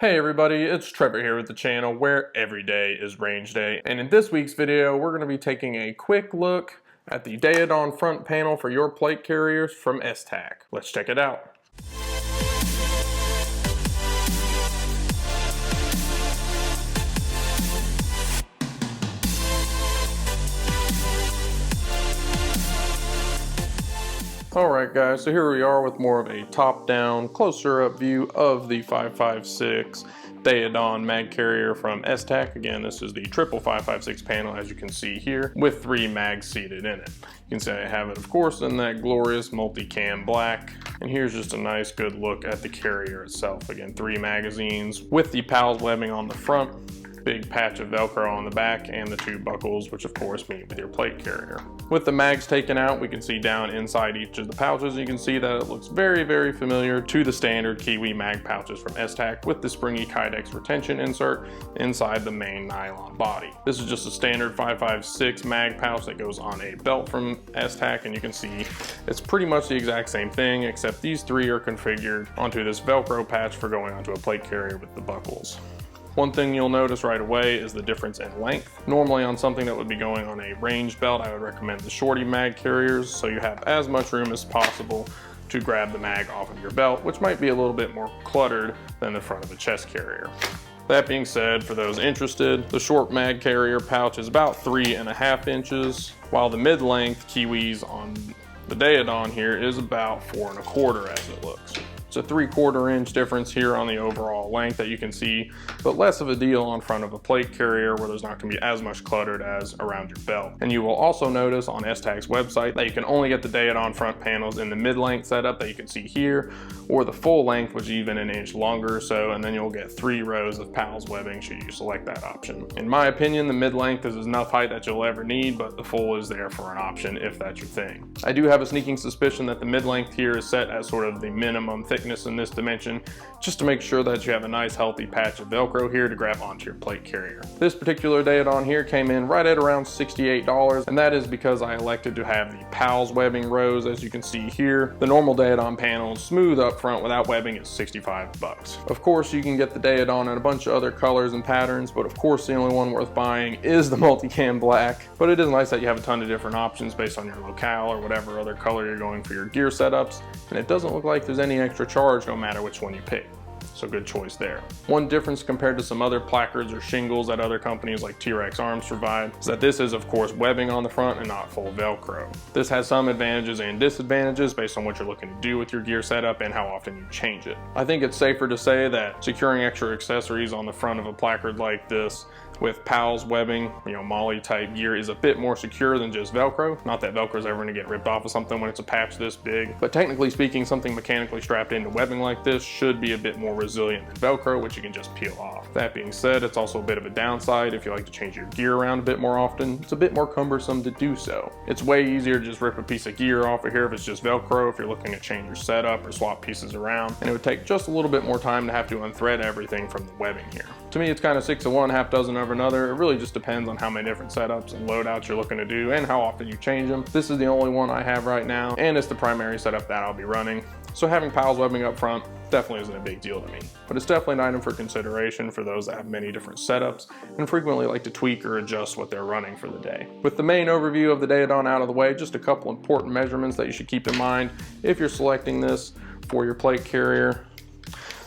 Hey everybody, it's Trevor here with the channel where every day is range day. And in this week's video, we're going to be taking a quick look at the Daeodon front panel for your plate carriers from Esstac. Let's check it out. Alright guys, so here we are with more of a top-down, closer-up view of the 556 Daeodon mag carrier from Esstac. Again, this is the triple 556 panel, as you can see here, with 3 mags seated in it. You can see I have it, of course, in that glorious multicam black. And here's just a nice, good look at the carrier itself. Again, 3 magazines with the PALS webbing on the front, big patch of velcro on the back, and the 2 buckles, which of course meet with your plate carrier. With the mags taken out, we can see down inside each of the pouches, you can see that it looks very, very familiar to the standard KYWI mag pouches from Esstac with the springy kydex retention insert inside the main nylon body. This is just a standard 556 mag pouch that goes on a belt from Esstac, and you can see it's pretty much the exact same thing, except these 3 are configured onto this velcro patch for going onto a plate carrier with the buckles. One thing you'll notice right away is the difference in length. Normally on something that would be going on a range belt, I would recommend the shorty mag carriers, so you have as much room as possible to grab the mag off of your belt, which might be a little bit more cluttered than the front of a chest carrier. That being said, for those interested, the short mag carrier pouch is about 3.5 inches, while the mid-length KYWI's on the Daeodon here is about 4.25 as it looks. It's a 3/4 inch difference here on the overall length that you can see, but less of a deal on front of a plate carrier where there's not going to be as much cluttered as around your belt. And you will also notice on Esstac's website that you can only get the Daeodon front panels in the mid-length setup that you can see here, or the full length, which is even an inch longer or so, and then you'll get 3 rows of PALS webbing should you select that option. In my opinion, the mid-length is enough height that you'll ever need, but the full is there for an option if that's your thing. I do have a sneaking suspicion that the mid-length here is set as sort of the minimum thickness in this dimension, just to make sure that you have a nice healthy patch of velcro here to grab onto your plate carrier. This particular Daeodon here came in right at around $68, and that is because I elected to have the PALS webbing rows. As you can see here, the normal Daeodon panel smooth up front without webbing is $65. Of course, you can get the Daeodon in a bunch of other colors and patterns, but of course the only one worth buying is the multicam black. But it is nice that you have a ton of different options based on your locale or whatever other color you're going for your gear setups, and it doesn't look like there's any extra charge no matter which one you pick. So good choice there. One difference compared to some other placards or shingles that other companies like T-Rex Arms provide is that this is of course webbing on the front and not full velcro. This has some advantages and disadvantages based on what you're looking to do with your gear setup and how often you change it. I think it's safer to say that securing extra accessories on the front of a placard like this with PALS webbing, MOLLE type gear is a bit more secure than just velcro. Not that velcro is ever going to get ripped off of something when it's a patch this big, but technically speaking, something mechanically strapped into webbing like this should be a bit more resilient than velcro, which you can just peel off. That being said, it's also a bit of a downside if you like to change your gear around a bit more often. It's a bit more cumbersome to do so. It's way easier to just rip a piece of gear off of here if it's just velcro, if you're looking to change your setup or swap pieces around, and it would take just a little bit more time to have to unthread everything from the webbing here. To me, it's kind of 6 of one, half dozen of another. It really just depends on how many different setups and loadouts you're looking to do and how often you change them. This is the only one I have right now, and it's the primary setup that I'll be running. So having PALS webbing up front definitely isn't a big deal to me, but it's definitely an item for consideration for those that have many different setups and frequently like to tweak or adjust what they're running for the day. With the main overview of the Daeodon out of the way, just a couple important measurements that you should keep in mind if you're selecting this for your plate carrier.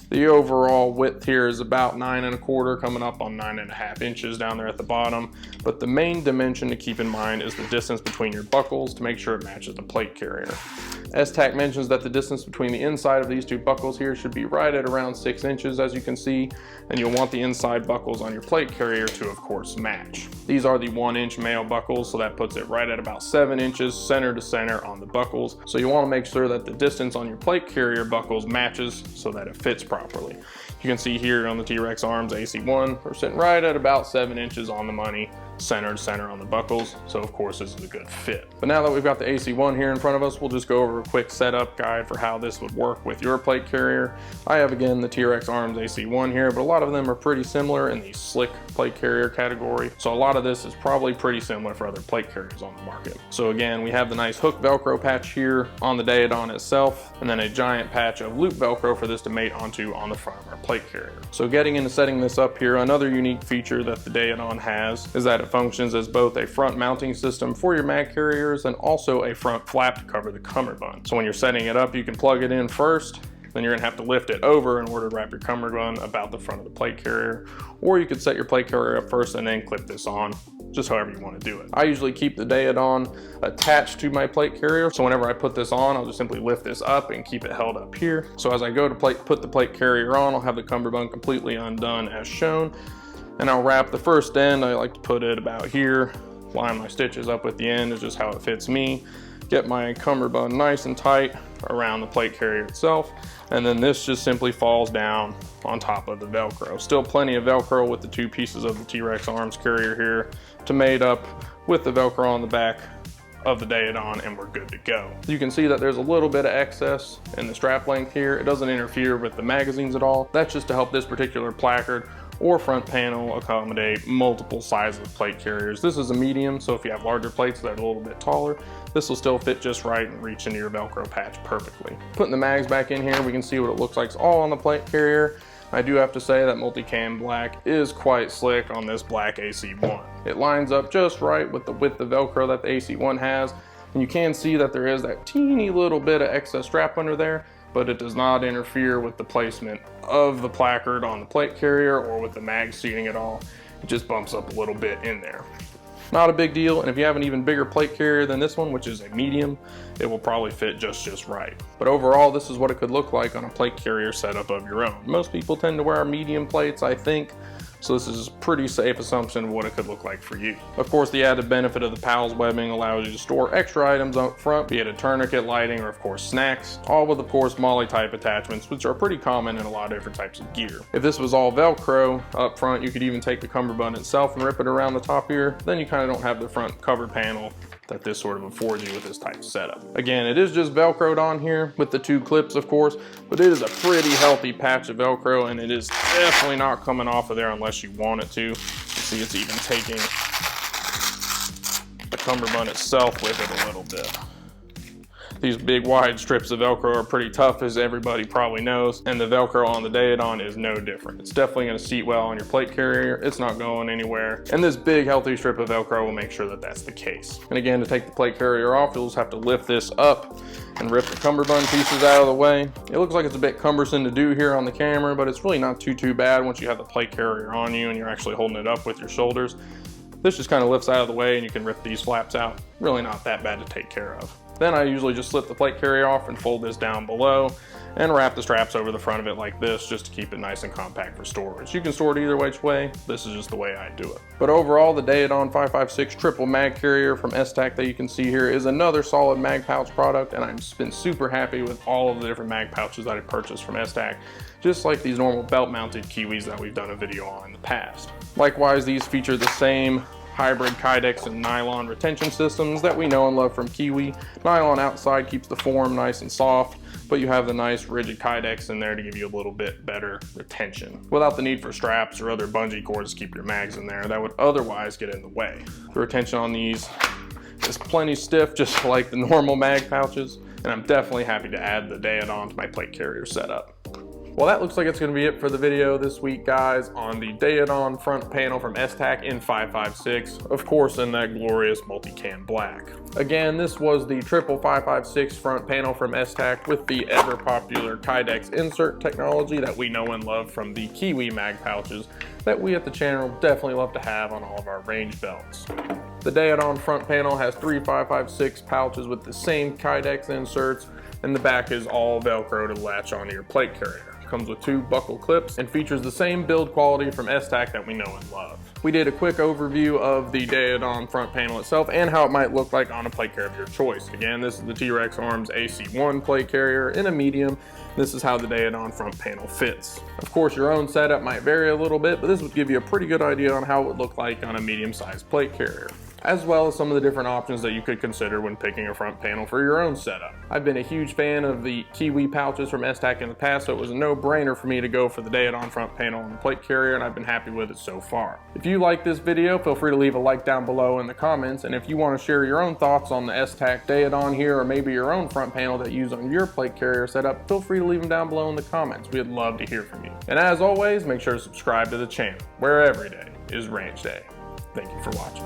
The overall width here is about 9.25, coming up on 9.5 inches down there at the bottom. But the main dimension to keep in mind is the distance between your buckles to make sure it matches the plate carrier. Esstac mentions that the distance between the inside of these 2 buckles here should be right at around 6 inches, as you can see, and you'll want the inside buckles on your plate carrier to of course match. These are the 1-inch male buckles, so that puts it right at about 7 inches center to center on the buckles. So you want to make sure that the distance on your plate carrier buckles matches so that it fits properly. You can see here on the T-Rex Arms AC1, we're sitting right at about 7 inches on the money, center on the buckles, so of course this is a good fit. But now that we've got the AC1 here in front of us, we'll just go over a quick setup guide for how this would work with your plate carrier. I have again the T-Rex Arms AC1 here, but a lot of them are pretty similar in the slick plate carrier category, so a lot of this is probably pretty similar for other plate carriers on the market. So again, we have the nice hook Velcro patch here on the Daeodon itself, and then a giant patch of loop Velcro for this to mate onto on the front of our plate carrier. So getting into setting this up here, another unique feature that the Daeodon has is that it functions as both a front mounting system for your mag carriers and also a front flap to cover the cummerbund. So when you're setting it up, you can plug it in first, then you're gonna have to lift it over in order to wrap your cummerbund about the front of the plate carrier, or you could set your plate carrier up first and then clip this on, just however you want to do it. I usually keep the Daeodon attached to my plate carrier, so whenever I put this on, I'll just simply lift this up and keep it held up here. So as I go to put the plate carrier on, I'll have the cummerbund completely undone as shown, and I'll wrap the first end. I like to put it about here, line my stitches up with the end is just how it fits me. Get my cummerbund nice and tight around the plate carrier itself, and then this just simply falls down on top of the Velcro. Still plenty of Velcro with the two pieces of the T-Rex Arms carrier here to mate up with the Velcro on the back of the Daeodon, and we're good to go. You can see that there's a little bit of excess in the strap length here. It doesn't interfere with the magazines at all. That's just to help this particular placard or front panel accommodate multiple sizes of plate carriers. This is a medium, so if you have larger plates that are a little bit taller, this will still fit just right and reach into your Velcro patch perfectly. Putting the mags back in here, we can see what it looks like. It's all on the plate carrier. I do have to say that multicam black is quite slick on this black AC1. It lines up just right with the width of Velcro that the AC1 has, and you can see that there is that teeny little bit of excess strap under there, but it does not interfere with the placement of the placard on the plate carrier or with the mag seating at all. It just bumps up a little bit in there. Not a big deal, and if you have an even bigger plate carrier than this one, which is a medium, it will probably fit just right. But overall, this is what it could look like on a plate carrier setup of your own. Most people tend to wear medium plates, I think, so this is a pretty safe assumption of what it could look like for you. Of course, the added benefit of the PALS webbing allows you to store extra items up front, be it a tourniquet, lighting, or of course snacks, all with of course MOLLE type attachments, which are pretty common in a lot of different types of gear. If this was all Velcro up front, you could even take the cummerbund itself and rip it around the top here. Then you kind of don't have the front cover panel that this sort of affords you with this type of setup. Again, it is just Velcroed on here with the two clips, of course, but it is a pretty healthy patch of Velcro, and it is definitely not coming off of there unless you want it to. You see it's even taking the cummerbund itself with it a little bit. These big wide strips of Velcro are pretty tough, as everybody probably knows, and the Velcro on the Daeodon is no different. It's definitely going to seat well on your plate carrier. It's not going anywhere, and this big healthy strip of Velcro will make sure that that's the case. And again, to take the plate carrier off, you'll just have to lift this up and rip the cummerbund pieces out of the way. It looks like it's a bit cumbersome to do here on the camera, but it's really not too bad once you have the plate carrier on you and you're actually holding it up with your shoulders. This just kind of lifts out of the way and you can rip these flaps out. Really not that bad to take care of. Then I usually just slip the plate carrier off and fold this down below and wrap the straps over the front of it like this, just to keep it nice and compact for storage. You can store it either which way. This is just the way I do it. But overall, the Daeodon 556 triple mag carrier from Esstac that you can see here is another solid mag pouch product, and I've been super happy with all of the different mag pouches that I purchased from Esstac, just like these normal belt mounted KYWIs that we've done a video on in the past. Likewise, these feature the same hybrid kydex and nylon retention systems that we know and love from KYWI. Nylon outside keeps the form nice and soft, but you have the nice rigid kydex in there to give you a little bit better retention without the need for straps or other bungee cords to keep your mags in there that would otherwise get in the way. The retention on these is plenty stiff, just like the normal mag pouches, and I'm definitely happy to add the Daeodon to my plate carrier setup. Well, that looks like it's going to be it for the video this week, guys, on the Daeodon front panel from Esstac in 556, of course in that glorious multicam black. Again, this was the triple 556 front panel from Esstac with the ever popular kydex insert technology that we know and love from the KYWI mag pouches that we at the channel definitely love to have on all of our range belts. The Daeodon front panel has 3 556 pouches with the same kydex inserts, and the back is all Velcro to latch onto your plate carrier. comes with 2 buckle clips, and features the same build quality from Esstac that we know and love. We did a quick overview of the Daeodon front panel itself and how it might look like on a plate carrier of your choice. Again, this is the T-Rex Arms AC1 plate carrier in a medium. This is how the Daeodon front panel fits. Of course, your own setup might vary a little bit, but this would give you a pretty good idea on how it would look like on a medium-sized plate carrier, as well as some of the different options that you could consider when picking a front panel for your own setup. I've been a huge fan of the KYWI pouches from Esstac in the past, so it was a no-brainer for me to go for the Daeodon front panel on the plate carrier, and I've been happy with it so far. If you like this video, feel free to leave a like down below in the comments, and if you want to share your own thoughts on the Esstac Daeodon here, or maybe your own front panel that you use on your plate carrier setup, feel free to leave them down below in the comments. We'd love to hear from you. And as always, make sure to subscribe to the channel, where every day is ranch day. Thank you for watching.